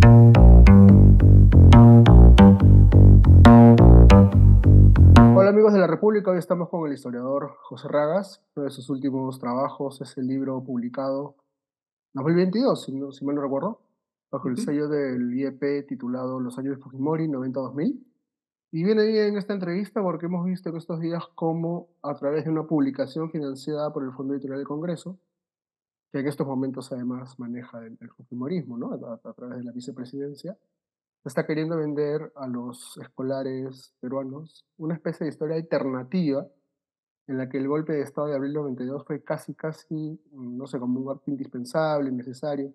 Hola amigos de la República, hoy estamos con el historiador José Ragas. Uno de sus últimos trabajos es el libro publicado en 2022, si mal no recuerdo, bajo el Ujú. sello del IEP titulado Los años de Fujimori 90-2000. Y viene bien en esta entrevista porque hemos visto en estos días cómo a través de una publicación financiada por el Fondo Editorial del Congreso, que en estos momentos además maneja el Fujimorismo, ¿no? A través de la vicepresidencia, se está queriendo vender a los escolares peruanos una especie de historia alternativa en la que el golpe de Estado de abril de 92 fue casi, no sé, como un acto indispensable, necesario,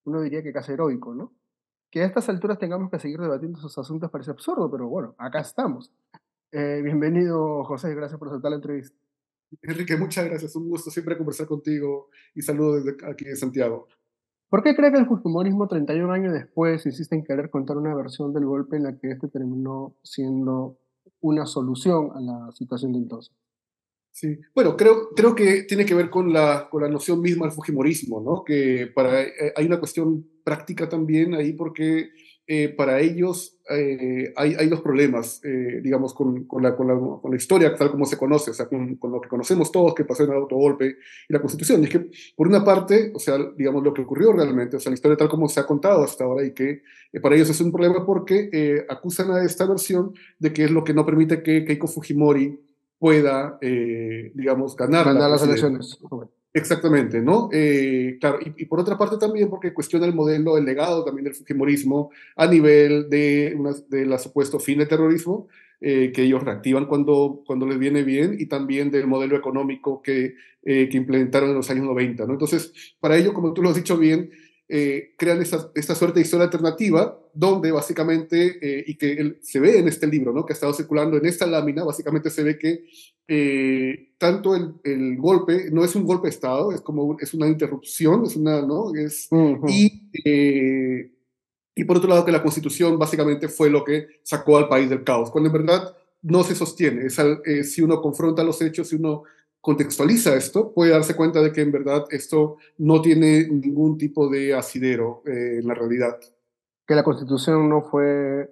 uno diría que casi heroico, ¿no? Que a estas alturas tengamos que seguir debatiendo esos asuntos parece absurdo, pero bueno, acá estamos. Bienvenido, José, gracias por aceptar la entrevista. Enrique, muchas gracias. Un gusto siempre conversar contigo y saludos desde aquí de Santiago. ¿Por qué cree que el fujimorismo, 31 años después, insiste en querer contar una versión del golpe en la que este terminó siendo una solución a la situación de entonces? Sí. Bueno, creo que tiene que ver con la noción misma del fujimorismo, ¿no? Que hay una cuestión práctica también ahí porque para ellos hay dos problemas, digamos, con la historia tal como se conoce, o sea, con lo que conocemos todos que pasó en el autogolpe y la Constitución. Y es que, por una parte, o sea, digamos, lo que ocurrió realmente, o sea, la historia tal como se ha contado hasta ahora y que para ellos es un problema porque acusan a esta versión de que es lo que no permite que Keiko Fujimori pueda, digamos, ganar la Ganar las presidencia. elecciones. Ok. Exactamente, ¿no? Claro, y por otra parte también porque cuestiona el modelo, el legado también del Fujimorismo a nivel de la supuesto fin de terrorismo, que ellos reactivan cuando les viene bien, y también del modelo económico que implementaron en los años 90, ¿no? Entonces, para ello, como tú lo has dicho bien, crean esta suerte de historia alternativa, donde básicamente, y que se ve en este libro, ¿no? Que ha estado circulando en esta lámina, básicamente se ve que tanto el golpe no es un golpe de Estado, es una interrupción, es una, ¿no? Ujú. Y por otro lado que la Constitución básicamente fue lo que sacó al país del caos, cuando en verdad no se sostiene. Si uno confronta los hechos, si uno contextualiza esto, puede darse cuenta de que en verdad esto no tiene ningún tipo de asidero en la realidad. Que la Constitución no fue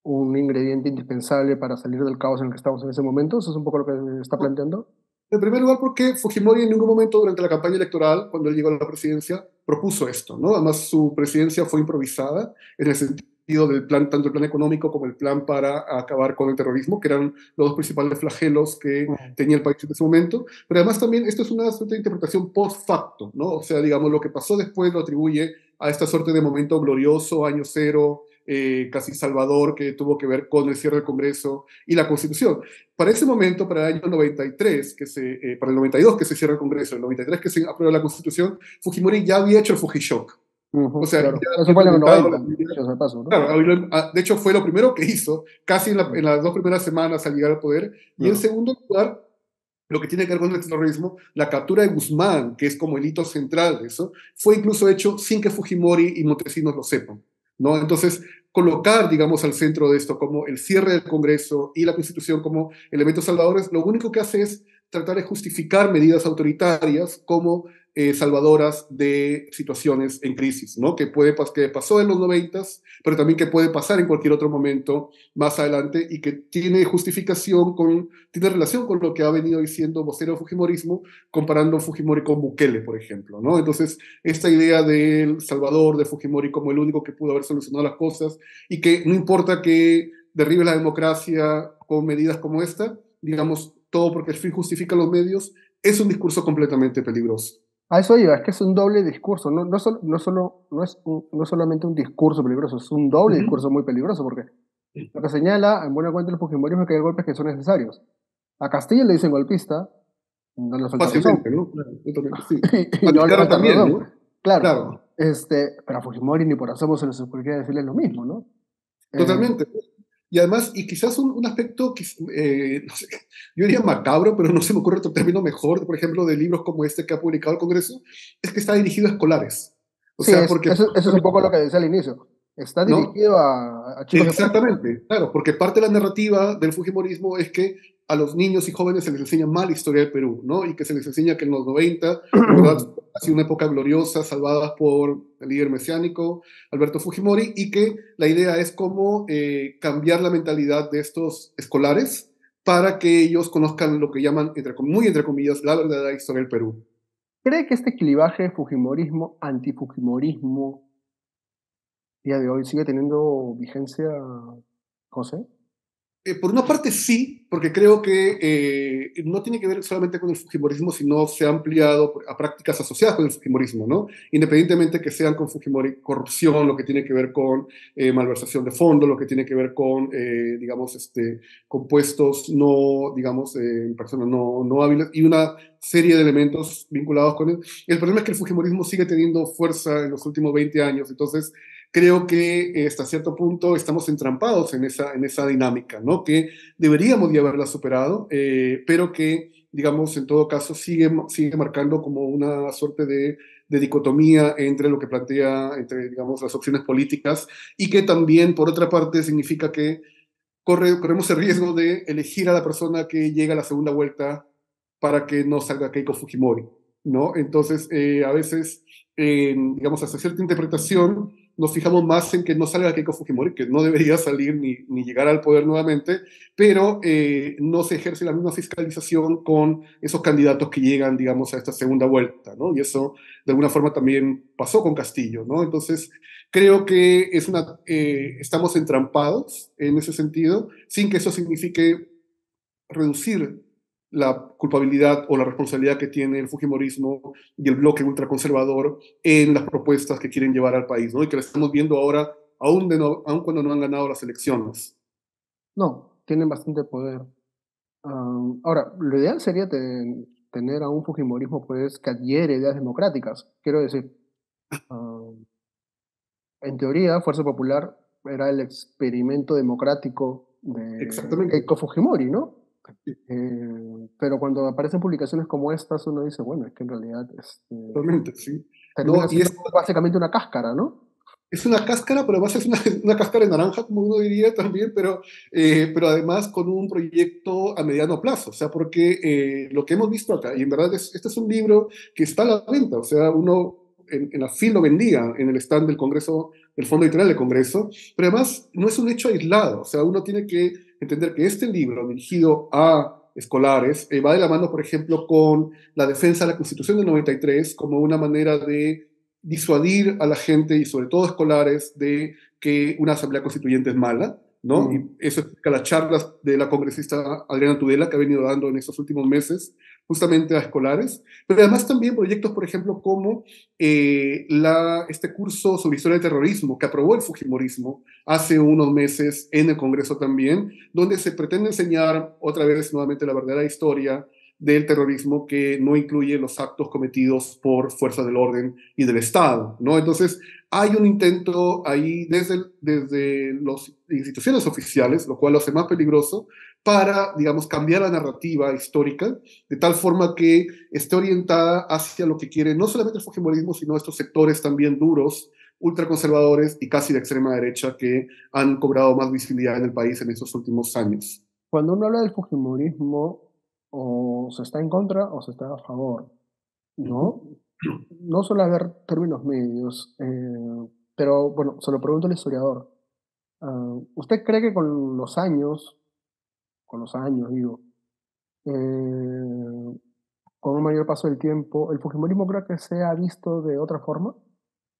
un ingrediente indispensable para salir del caos en el que estamos en ese momento. Eso es un poco lo que está planteando. En primer lugar, porque Fujimori en ningún momento durante la campaña electoral, cuando él llegó a la presidencia, propuso esto, ¿no? Además, su presidencia fue improvisada en el sentido del plan, tanto el plan económico como el plan para acabar con el terrorismo, que eran los dos principales flagelos que Ujú. tenía el país en ese momento. Pero además también esto es una suerte de interpretación post facto, ¿no? O sea, digamos, lo que pasó después lo atribuye a esta suerte de momento glorioso, año cero, casi salvador, que tuvo que ver con el cierre del Congreso y la Constitución. Para ese momento, para el año 93, para el 92 que se cierra el Congreso, el 93 que se aprueba la Constitución, Fujimori ya había hecho el Fujishock. O Ujú, sea, ya claro. Eso había fue en los implementado 90, las medidas. dicho sea de paso, ¿no? Claro, de hecho fue lo primero que hizo, casi en Ujú. las dos primeras semanas al llegar al poder. Y en Claro. segundo lugar, lo que tiene que ver con el terrorismo, la captura de Guzmán, que es como el hito central de eso, fue incluso hecho sin que Fujimori y Montesinos lo sepan, ¿no? Entonces, colocar, digamos, al centro de esto como el cierre del Congreso y la Constitución como elementos salvadores, lo único que hace es tratar de justificar medidas autoritarias como salvadoras de situaciones en crisis, ¿no? Que pasó en los noventas, pero también que puede pasar en cualquier otro momento más adelante y que tiene relación con lo que ha venido diciendo vocero Fujimorismo, comparando Fujimori con Bukele, por ejemplo, ¿no? Entonces, esta idea del Salvador, de Fujimori como el único que pudo haber solucionado las cosas y que no importa que derribe la democracia con medidas como esta, digamos, todo porque el fin justifica los medios, es un discurso completamente peligroso. A eso iba, es que es un doble discurso, no es solamente un discurso peligroso, es un doble Ujú. discurso muy peligroso, porque lo que señala, en buena cuenta, el fujimorismo es que hay golpes que son necesarios. A Castilla le dicen golpista, no le falta razón. Fácilmente, ¿no? Claro, totalmente, sí. Y A no le Vizcarra falta también, razón. ¿no? Claro, Claro, pero a Fujimori ni por asomo se les ocurriría decirle lo mismo, ¿no? Eh, totalmente. Y además, y quizás un aspecto, no sé, yo diría macabro, pero no se me ocurre otro término mejor, por ejemplo, de libros como este que ha publicado el Congreso, es que está dirigido a escolares. O sí, sea, porque, eso es un poco lo que decía al inicio. Está ¿no? dirigido a chicos de prepa. Exactamente, claro, porque parte de la narrativa del Fujimorismo es que a los niños y jóvenes se les enseña mal la historia del Perú, ¿no? Y que se les enseña que en los 90, en verdad, ha sido una época gloriosa, salvada por el líder mesiánico, Alberto Fujimori, y que la idea es cómo cambiar la mentalidad de estos escolares para que ellos conozcan lo que llaman, muy entre comillas, la verdadera historia del Perú. ¿Cree que este clivaje fujimorismo, antifujimorismo, día de hoy sigue teniendo vigencia, José? Por una parte sí, porque creo que no tiene que ver solamente con el Fujimorismo, sino se ha ampliado a prácticas asociadas con el Fujimorismo, ¿no? Independientemente que sean con Fujimori corrupción, lo que tiene que ver con malversación de fondos, lo que tiene que ver con, digamos, compuestos no, digamos, personas no hábiles y una serie de elementos vinculados con él. El problema es que el Fujimorismo sigue teniendo fuerza en los últimos 20 años, entonces creo que hasta cierto punto estamos entrampados en esa dinámica, ¿no? Que deberíamos de haberla superado, pero que, digamos, en todo caso sigue marcando como una suerte de dicotomía entre lo que plantea, entre, digamos, las opciones políticas y que también, por otra parte, significa que corremos el riesgo de elegir a la persona que llega a la segunda vuelta para que no salga Keiko Fujimori, ¿no? Entonces, a veces, digamos, hasta cierta interpretación, nos fijamos más en que no salga Keiko Fujimori, que no debería salir ni llegar al poder nuevamente, pero no se ejerce la misma fiscalización con esos candidatos que llegan, digamos, a esta segunda vuelta, ¿no? Y eso, de alguna forma, también pasó con Castillo, ¿no? Entonces, creo que estamos entrampados en ese sentido, sin que eso signifique reducir la culpabilidad o la responsabilidad que tiene el Fujimorismo y el bloque ultraconservador en las propuestas que quieren llevar al país, ¿no? Y que lo estamos viendo ahora, aún cuando no han ganado las elecciones. No, tienen bastante poder. Ahora, lo ideal sería tener a un fujimorismo pues, que adhiere ideas democráticas. Quiero decir, am, en teoría, Fuerza Popular era el experimento democrático de Exactamente. Keiko Fujimori, ¿no? Pero cuando aparecen publicaciones como estas, uno dice, bueno, es que en realidad Totalmente, sí. termina No, y siendo básicamente una cáscara, ¿no? es una cáscara, pero además es una cáscara de naranja, como uno diría también, pero además con un proyecto a mediano plazo, o sea, porque lo que hemos visto acá, y en verdad este es un libro que está a la venta, o sea, uno en la FIL lo vendía en el stand del Congreso, del Fondo Editorial del Congreso, pero además no es un hecho aislado, o sea, uno tiene que entender que este libro dirigido a escolares va de la mano, por ejemplo, con la defensa de la Constitución del 93 como una manera de disuadir a la gente y sobre todo escolares de que una asamblea constituyente es mala, ¿no? Mm. Y eso explica las charlas de la congresista Adriana Tudela que ha venido dando en estos últimos meses justamente a escolares, pero además también proyectos, por ejemplo, como este curso sobre historia del terrorismo que aprobó el Fujimorismo hace unos meses en el Congreso también, donde se pretende enseñar otra vez nuevamente la verdadera historia del terrorismo que no incluye los actos cometidos por fuerzas del orden y del Estado, ¿no? Entonces, hay un intento ahí desde las instituciones oficiales, lo cual lo hace más peligroso, para, digamos, cambiar la narrativa histórica de tal forma que esté orientada hacia lo que quiere no solamente el fujimorismo, sino estos sectores también duros, ultraconservadores y casi de extrema derecha que han cobrado más visibilidad en el país en estos últimos años. Cuando uno habla del fujimorismo, o se está en contra o se está a favor, Uh -huh. ¿no? No suele haber términos medios, pero bueno, se lo pregunto al historiador. ¿Usted cree que con los años, digo, eh, con un mayor paso del tiempo, el fujimorismo creo que se ha visto de otra forma?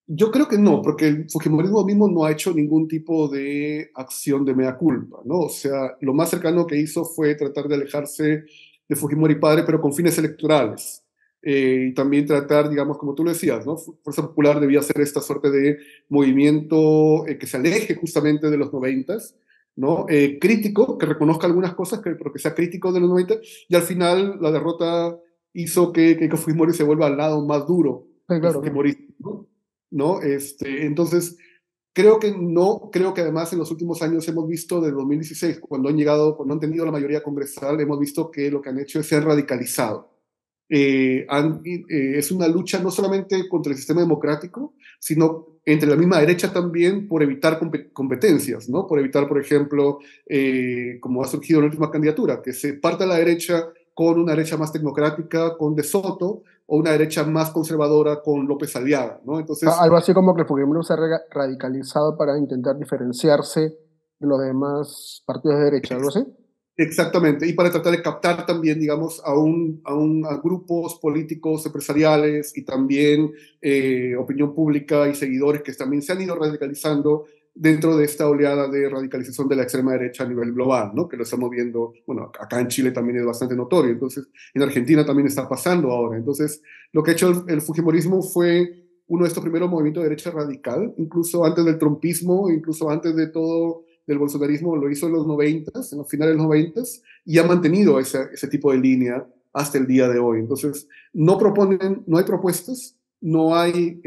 Yo creo que no, porque el Fujimorismo mismo no ha hecho ningún tipo de acción de mea culpa, ¿no? O sea, lo más cercano que hizo fue tratar de alejarse de Fujimori padre, pero con fines electorales. Y también tratar, digamos, como tú lo decías, ¿no? Fuerza Popular debía ser esta suerte de movimiento que se aleje justamente de los noventas, ¿no? Crítico, que reconozca algunas cosas, pero que sea crítico de los 90, y al final la derrota hizo que Fujimori se vuelva al lado más duro Sí, del claro, claro. Fujimorismo, ¿no? ¿No? Entonces, creo que no, creo que además en los últimos años hemos visto, de 2016, cuando han tenido la mayoría congresal, hemos visto que lo que han hecho es se han radicalizado. es una lucha no solamente contra el sistema democrático, sino entre la misma derecha también por evitar competencias, ¿no? Por evitar, por ejemplo, como ha surgido en la última candidatura, que se parta la derecha con una derecha más tecnocrática, con De Soto, o una derecha más conservadora con López Aliaga, ¿no? Entonces, Algo así como que el Fujimori se ha radicalizado para intentar diferenciarse de los demás partidos de derecha, algo así. exactamente, y para tratar de captar también, digamos, a grupos políticos, empresariales y también opinión pública y seguidores que también se han ido radicalizando dentro de esta oleada de radicalización de la extrema derecha a nivel global, ¿no? Que lo estamos viendo, bueno, acá en Chile también es bastante notorio, entonces en Argentina también está pasando ahora. Entonces, lo que ha hecho el fujimorismo fue uno de estos primeros movimientos de derecha radical, incluso antes del trumpismo, incluso antes de todo del bolsonarismo, lo hizo en los 90, en los finales de los 90, y ha mantenido ese tipo de línea hasta el día de hoy. Entonces, no proponen, no hay propuestas, no hay,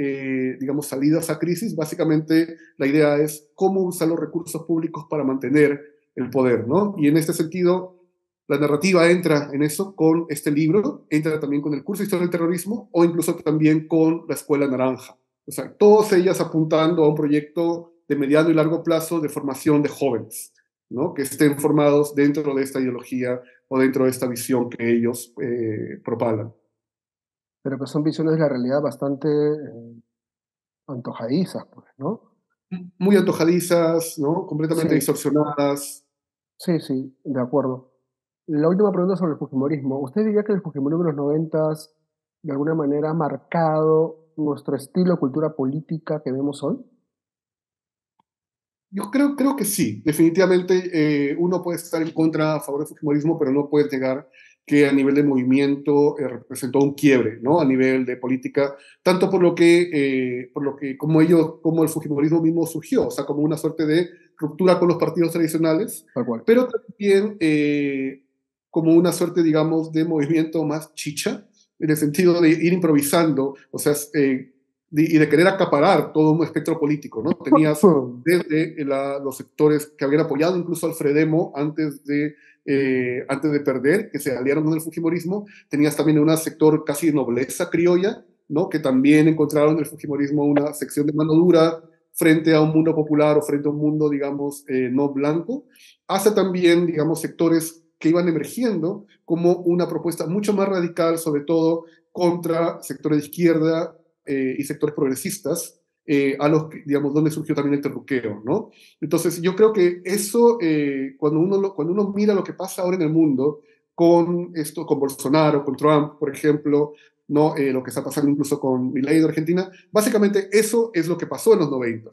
digamos, salidas a crisis. Básicamente, la idea es cómo usar los recursos públicos para mantener el poder, ¿no? Y en este sentido, la narrativa entra en eso con este libro, entra también con el curso de Historia del Terrorismo o incluso también con la Escuela Naranja. O sea, todas ellas apuntando a un proyecto de mediano y largo plazo de formación de jóvenes, ¿no? Que estén formados dentro de esta ideología o dentro de esta visión que ellos propalan. Pero que son visiones de la realidad bastante antojadizas, pues, ¿no? Muy antojadizas, ¿no? Sí, Completamente distorsionadas. sí, sí, de acuerdo. La última pregunta sobre el Fujimorismo. ¿Usted diría que el Fujimorismo de los noventas de alguna manera ha marcado nuestro estilo de cultura política que vemos hoy? Yo creo que sí, definitivamente uno puede estar en contra, a favor del Fujimorismo, pero no puede negar que a nivel de movimiento representó un quiebre, ¿no? A nivel de política, tanto como el Fujimorismo mismo surgió, o sea, como una suerte de ruptura con los partidos tradicionales, Tal cual. pero también como una suerte, digamos, de movimiento más chicha, en el sentido de ir improvisando, o sea, y de querer acaparar todo un espectro político, ¿no? Tenías desde los sectores que habían apoyado incluso al Fredemo antes de perder, que se aliaron con el Fujimorismo, tenías también un sector casi de nobleza criolla, ¿no? Que también encontraron en el Fujimorismo una sección de mano dura frente a un mundo popular o frente a un mundo, digamos, no blanco, hasta también, digamos, sectores que iban emergiendo como una propuesta mucho más radical, sobre todo contra sectores de izquierda y sectores progresistas, a los, digamos, donde surgió también el terruqueo, ¿no? Entonces, yo creo que eso, cuando uno mira lo que pasa ahora en el mundo, con esto, con Bolsonaro, con Trump, por ejemplo, ¿no? Lo que está pasando incluso con Milei de Argentina, básicamente eso es lo que pasó en los 90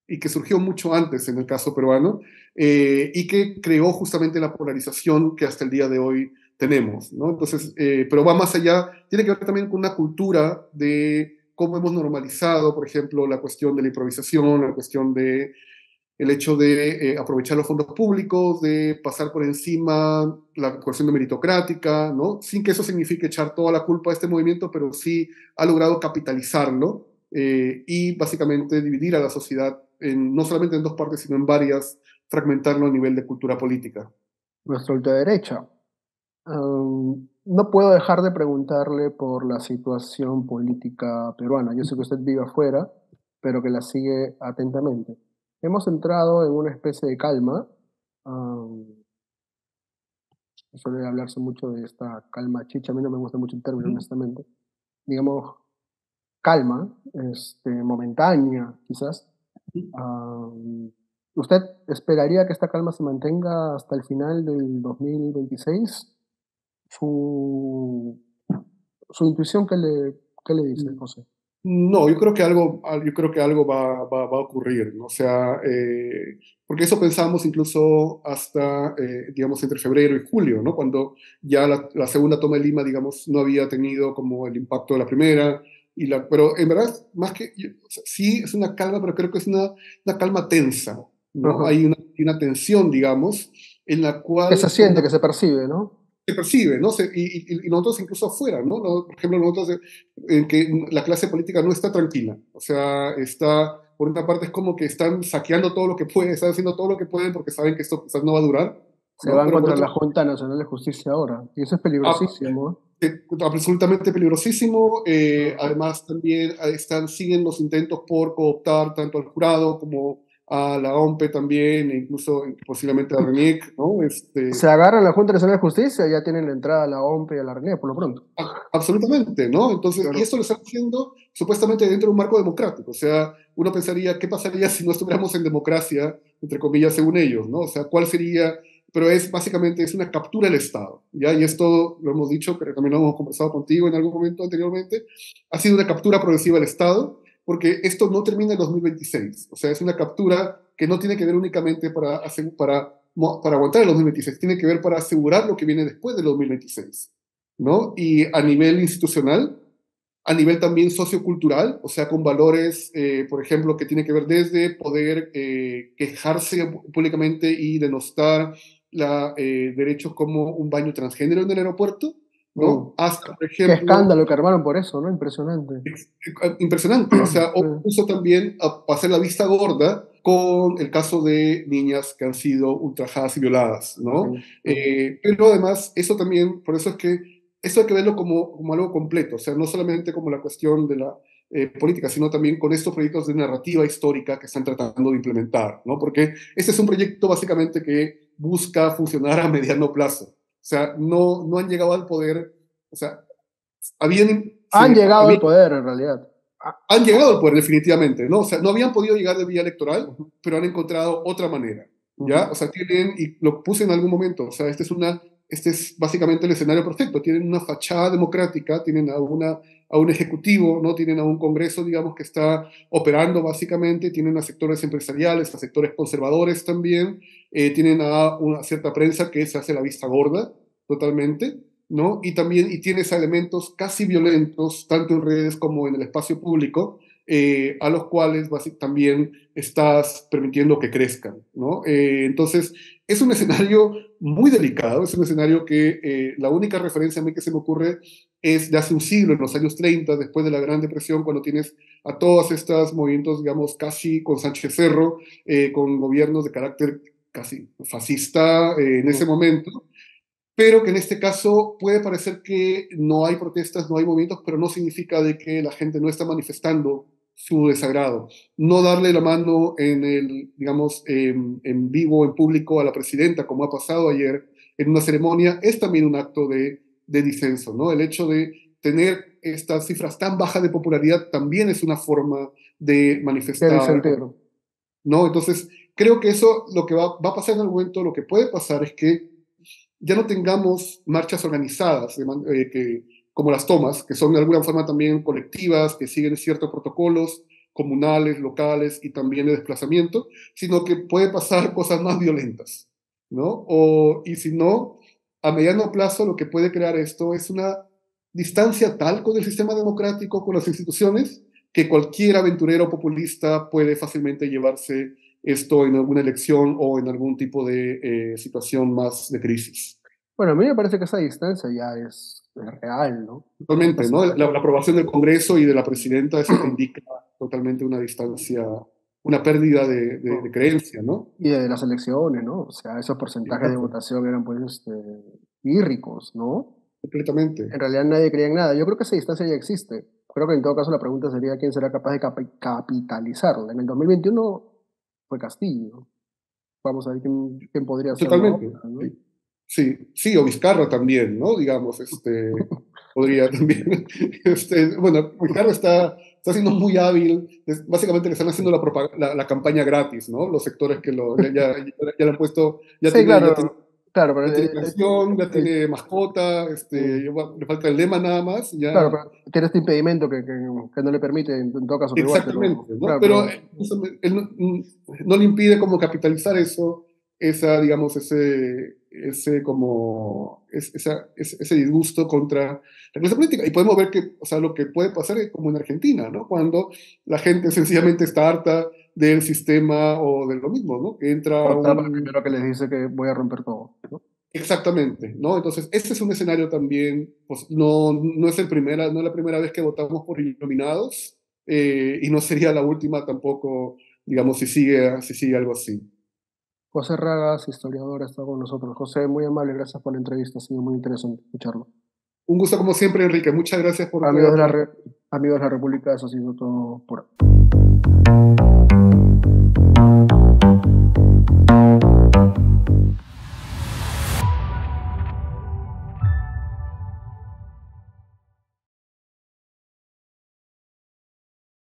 y que surgió mucho antes en el caso peruano, y que creó justamente la polarización que hasta el día de hoy tenemos, ¿no? Entonces, pero va más allá, tiene que ver también con una cultura de cómo hemos normalizado, por ejemplo, la cuestión de la improvisación, la cuestión de el hecho de aprovechar los fondos públicos, de pasar por encima la cuestión de meritocrática, ¿no? Sin que eso signifique echar toda la culpa a este movimiento, pero sí ha logrado capitalizarlo y básicamente dividir a la sociedad no solamente en dos partes, sino en varias, fragmentarlo a nivel de cultura política. Nuestra ultraderecha. No puedo dejar de preguntarle por la situación política peruana. Yo sé que usted vive afuera, pero que la sigue atentamente. Hemos entrado en una especie de calma. um, Suele hablarse mucho de esta calma chicha. A mí no me gusta mucho el término, honestamente. Digamos, calma, momentánea, quizás. Um, ¿Usted esperaría que esta calma se mantenga hasta el final del 2026? Su, su intuición, qué le dice, José? No, yo creo que algo va a ocurrir, ¿no? O sea, porque eso pensamos incluso hasta, digamos, entre febrero y julio, ¿no? Cuando ya la segunda toma de Lima, digamos, no había tenido como el impacto de la primera, pero en verdad, más que, o sea, sí es una calma, pero creo que es una calma tensa, ¿no? Ajá. Hay una tensión, digamos, en la Que se cual siente, que se percibe, ¿no? se percibe, ¿no? Y nosotros incluso afuera, ¿no? Por ejemplo, nosotros en que la clase política no está tranquila, o sea, está, por una parte es como que están saqueando todo lo que pueden, están haciendo todo lo que pueden porque saben que esto quizás no va a durar, Se ¿no? van Pero por contra otro la Junta Nacional de Justicia ahora. Y eso es ah, peligrosísimo, ¿eh? absolutamente peligrosísimo. Ujú. Además, también siguen los intentos por cooptar tanto al jurado como a la OMPE también, e incluso posiblemente a RENIEC, ¿no? Se agarran la Junta Nacional de Justicia, ya tienen la entrada a la OMP y a la RNE, por lo pronto. Absolutamente, ¿no? Entonces, y Claro. esto lo están haciendo supuestamente dentro de un marco democrático. O sea, uno pensaría, ¿qué pasaría si no estuviéramos en democracia, entre comillas, según ellos, ¿no? O sea, ¿cuál sería? Pero es básicamente es una captura del Estado, ¿ya? Y esto lo hemos dicho, pero también lo hemos conversado contigo en algún momento anteriormente. Ha sido una captura progresiva del Estado, porque esto no termina en 2026. O sea, es una captura que no tiene que ver únicamente para aguantar el 2026, tiene que ver para asegurar lo que viene después del 2026. ¿No? Y a nivel institucional, a nivel también sociocultural, o sea, con valores, por ejemplo, que tiene que ver desde poder quejarse públicamente y denostar derechos como un baño transgénero en el aeropuerto, Mm. ¿no? Hasta, por Qué ejemplo, escándalo que armaron por eso, ¿no? Impresionante. impresionante, o sea, o Sí. incluso también a hacer la vista gorda con el caso de niñas que han sido ultrajadas y violadas, Sí. ¿no? Mm. Pero además, eso también, por eso es que eso hay que verlo como algo completo, o sea, no solamente como la cuestión de la política, sino también con estos proyectos de narrativa histórica que están tratando de implementar, ¿no? Porque este es un proyecto básicamente que busca funcionar a mediano plazo, o sea, no han llegado al poder, o sea, Han llegado al había poder, en realidad. han llegado al poder definitivamente, ¿no? O sea, no habían podido llegar de vía electoral, Ujú, pero han encontrado otra manera, ¿ya? ujú. O sea, tienen, y lo puse en algún momento, o sea, este es básicamente el escenario perfecto. Tienen una fachada democrática, tienen a un ejecutivo, ¿no? Tienen a un Congreso, digamos, que está operando básicamente, tienen a sectores empresariales, a sectores conservadores también, tienen a una cierta prensa que se hace la vista gorda totalmente, ¿no? Y también y tienes elementos casi violentos, tanto en redes como en el espacio público, a los cuales también estás permitiendo que crezcan, ¿no? Entonces, es un escenario muy delicado, es un escenario que la única referencia a mí que se me ocurre es de hace un siglo, en los años 30, después de la Gran Depresión, cuando tienes a todos estos movimientos, digamos, casi con Sánchez Cerro, con gobiernos de carácter casi fascista en ese Mm. momento, pero que en este caso puede parecer que no hay protestas, no hay movimientos, pero no significa de que la gente no está manifestando su desagrado. No darle la mano digamos, en vivo, en público a la presidenta, como ha pasado ayer en una ceremonia, es también un acto de disenso, ¿no? El hecho de tener estas cifras tan bajas de popularidad también es una forma de Qué manifestar, disentido. ¿no? Entonces, creo que eso, lo que va a pasar en algún momento, lo que puede pasar es que ya no tengamos marchas organizadas, como las tomas, que son de alguna forma también colectivas, que siguen ciertos protocolos comunales, locales y también de desplazamiento, sino que puede pasar cosas más violentas, ¿no? Y si no, a mediano plazo lo que puede crear esto es una distancia tal con el sistema democrático, con las instituciones, que cualquier aventurero populista puede fácilmente llevarse esto en alguna elección o en algún tipo de situación más de crisis. Bueno, a mí me parece que esa distancia ya es real, ¿no? Totalmente, Pues, ¿no? La aprobación del Congreso y de la presidenta, eso te indica totalmente una distancia, una pérdida de creencia, ¿no? y de las elecciones, ¿no? O sea, esos porcentajes de Exacto, votación eran pues pírricos, ¿no? completamente. En realidad nadie creía en nada. Yo creo que esa distancia ya existe. Creo que en todo caso la pregunta sería quién será capaz de capitalizarla. En el 2021 fue Castillo. Vamos a ver quién podría hacerlo ahora, Totalmente. ¿no? Sí, sí, sí, o Vizcarra también, ¿no? Digamos, podría también. Bueno, Vizcarra está siendo muy hábil. Básicamente le están haciendo la campaña gratis, ¿no? Los sectores que ya le han puesto, Sí, claro, claro, pero ya tiene canción, ya el- tiene mascota, mm, le falta el lema nada más, claro, ya. pero tiene este impedimento que no le permite en todo caso triunfar, Exactamente, pero ¿no? claro, Pero pero él no le impide como capitalizar eso, digamos, ese disgusto contra la clase política. Y podemos ver que, o sea, lo que puede pasar es como en Argentina, ¿no? Cuando la gente sencillamente está harta del sistema o de lo mismo, ¿no? Que entra vota por el un... primero que les dice que voy a romper todo, ¿no? Exactamente, ¿no? Entonces, este es un escenario también, pues no es no es la primera vez que votamos por Iluminados, y no sería la última tampoco, digamos, si sigue algo así. José Ragas, historiador, ha estado con nosotros. José, muy amable, gracias por la entrevista, ha sido muy interesante escucharlo. Un gusto como siempre, Enrique. Muchas gracias por tu Amigos de aporte. amigos de la República, eso ha sido todo por hoy.